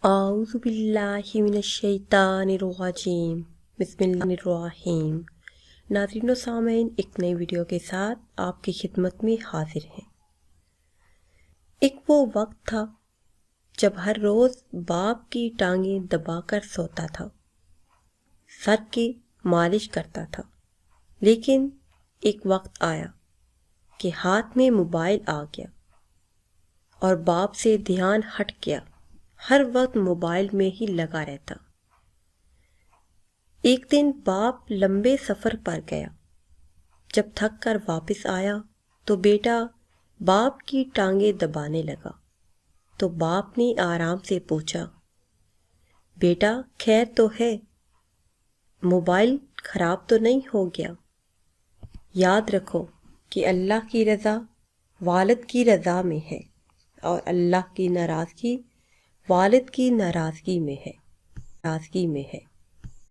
اعوذ باللہ من الشیطان الرجیم بسم اللہ الرحیم۔ ناظرین و سامعین، ایک نئی ویڈیو کے ساتھ آپ کی خدمت میں حاضر ہیں۔ ایک وہ وقت تھا جب ہر روز باپ کی ٹانگیں دبا کر سوتا تھا، سر کی مالش کرتا تھا، لیکن ایک وقت آیا کہ ہاتھ میں موبائل آ گیا اور باپ سے دھیان ہٹ گیا، ہر وقت موبائل میں ہی لگا رہتا۔ ایک دن باپ لمبے سفر پر گیا، جب تھک کر واپس آیا تو بیٹا باپ کی ٹانگیں دبانے لگا، تو باپ نے آرام سے پوچھا، بیٹا خیر تو ہے؟ موبائل خراب تو نہیں ہو گیا؟ یاد رکھو کہ اللہ کی رضا والد کی رضا میں ہے اور اللہ کی ناراضگی والد کی ناراضگی میں ہے۔